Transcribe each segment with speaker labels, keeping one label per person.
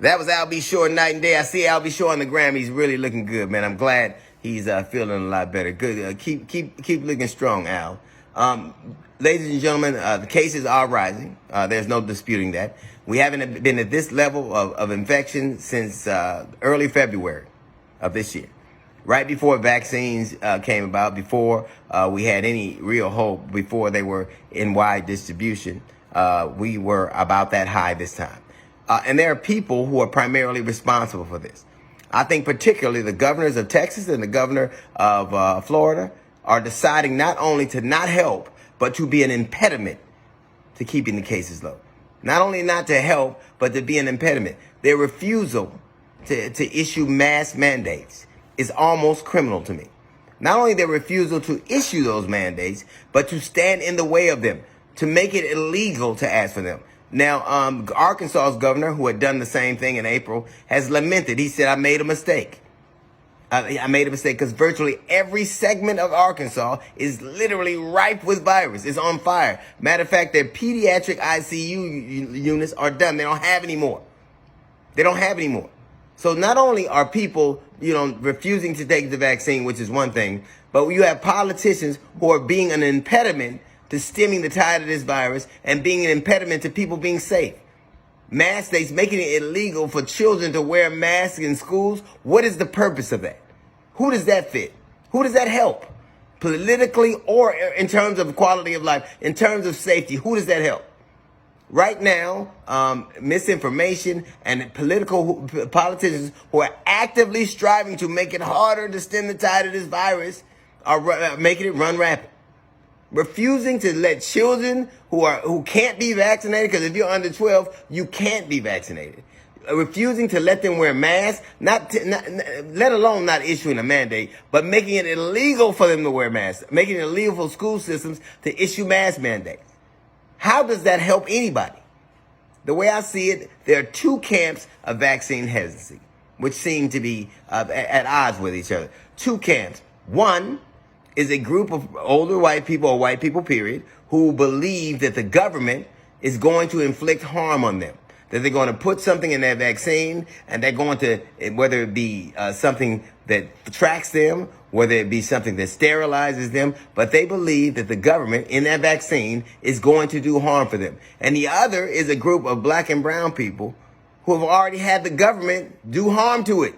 Speaker 1: That was Al B. Shore night and day. I see Al B. Shore on the gram. He's really looking good, man. I'm glad he's feeling a lot better. Good. Keep looking strong, Al. Ladies and gentlemen, the cases are rising. There's no disputing that. We haven't been at this level of infection since early February of this year. Right before vaccines came about, before we had any real hope, before they were in wide distribution, we were about that high this time. And there are people who are primarily responsible for this. I think particularly the governors of Texas and the governor of Florida are deciding not only to not help, but to be an impediment to keeping the cases low. Not only not to help, but to be an impediment. Their refusal to issue mask mandates is almost criminal to me. Not only their refusal to issue those mandates, but to stand in the way of them, to make it illegal to ask for them. Now, Arkansas's governor, who had done the same thing in April, has lamented. He said, I made a mistake. I made a mistake because virtually every segment of Arkansas is literally ripe with virus. It's on fire. Matter of fact, their pediatric ICU units are done. They don't have any more. They don't have any more. So not only are people, refusing to take the vaccine, which is one thing, but you have politicians who are being an impediment to stemming the tide of this virus and being an impediment to people being safe. Mask states making it illegal for children to wear masks in schools. What is the purpose of that? Who does that fit? Who does that help? Politically or in terms of quality of life, in terms of safety, who does that help? Right now, misinformation and politicians who are actively striving to make it harder to stem the tide of this virus are making it run rapid. Refusing to let children who can't be vaccinated, because if you're under 12, you can't be vaccinated. Refusing to let them wear masks, let alone not issuing a mandate, but making it illegal for them to wear masks, making it illegal for school systems to issue mask mandates. How does that help anybody? The way I see it, there are two camps of vaccine hesitancy, which seem to be at odds with each other. Two camps. One is a group of older white people, or white people, period, who believe that the government is going to inflict harm on them, that they're going to put something in their vaccine, and they're going to, whether it be something that tracks them, whether it be something that sterilizes them, but they believe that the government in that vaccine is going to do harm for them. And the other is a group of black and brown people who have already had the government do harm to it.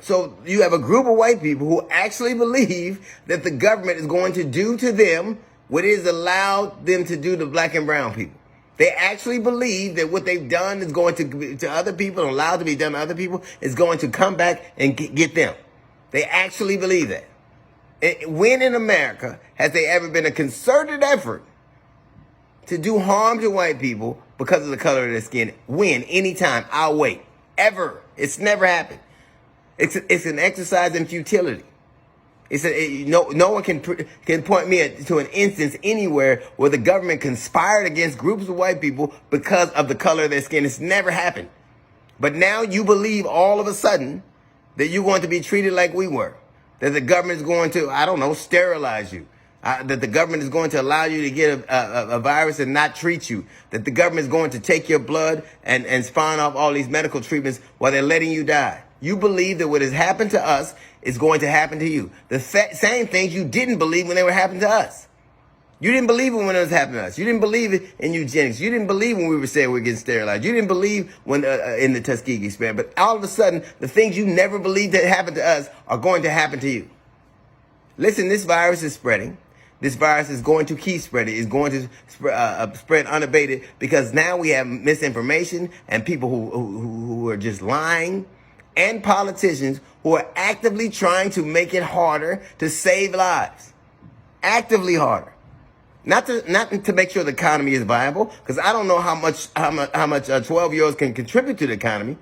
Speaker 1: So you have a group of white people who actually believe that the government is going to do to them what it has allowed them to do to black and brown people. They actually believe that what they've done is going to other people, and allowed to be done to other people, is going to come back and get them. They actually believe that. When in America has there ever been a concerted effort to do harm to white people because of the color of their skin? When? Anytime. I'll wait. Ever. It's never happened. It's an exercise in futility. No one can point me to an instance anywhere where the government conspired against groups of white people because of the color of their skin. It's never happened. But now you believe all of a sudden that you're going to be treated like we were, that the government is going to, sterilize you, that the government is going to allow you to get a virus and not treat you, that the government is going to take your blood and spawn off all these medical treatments while they're letting you die. You believe that what has happened to us is going to happen to you. The same things you didn't believe when they were happening to us. You didn't believe it when it was happening to us. You didn't believe in eugenics. You didn't believe when we were saying we were getting sterilized. You didn't believe when in the Tuskegee experiment. But all of a sudden, the things you never believed that happened to us are going to happen to you. Listen, this virus is spreading. This virus is going to keep spreading. It's going to spread unabated because now we have misinformation and people who are just lying, and politicians who are actively trying to make it harder to save lives. Actively harder. Not to make sure the economy is viable, because I don't know how much 12-year-olds can contribute to the economy.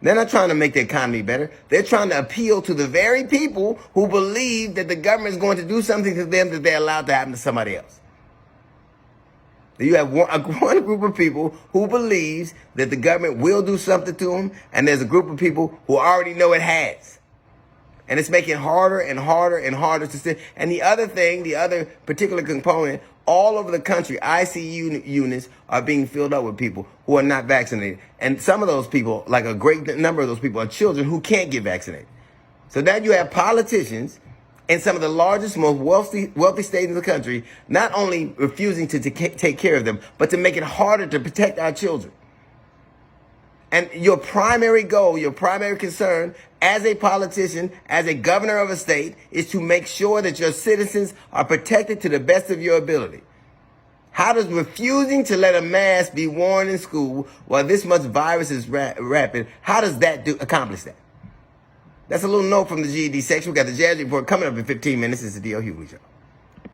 Speaker 1: They're not trying to make the economy better. They're trying to appeal to the very people who believe that the government is going to do something to them that they're allowed to happen to somebody else. You have one group of people who believes that the government will do something to them, and there's a group of people who already know it has. And it's making it harder and harder and harder to stay. And the other particular component all over the country, ICU units are being filled up with people who are not vaccinated. And some of those people, like a great number of those people, are children who can't get vaccinated. So now you have politicians in some of the largest, most wealthy states in the country, not only refusing to take care of them, but to make it harder to protect our children. And your primary goal, your primary concern as a politician, as a governor of a state, is to make sure that your citizens are protected to the best of your ability. How does refusing to let a mask be worn in school while this much virus is rapid, how does that accomplish that? That's a little note from the GED section. We got the Jazz Report coming up in 15 minutes. It's the D.L. Hughley Show.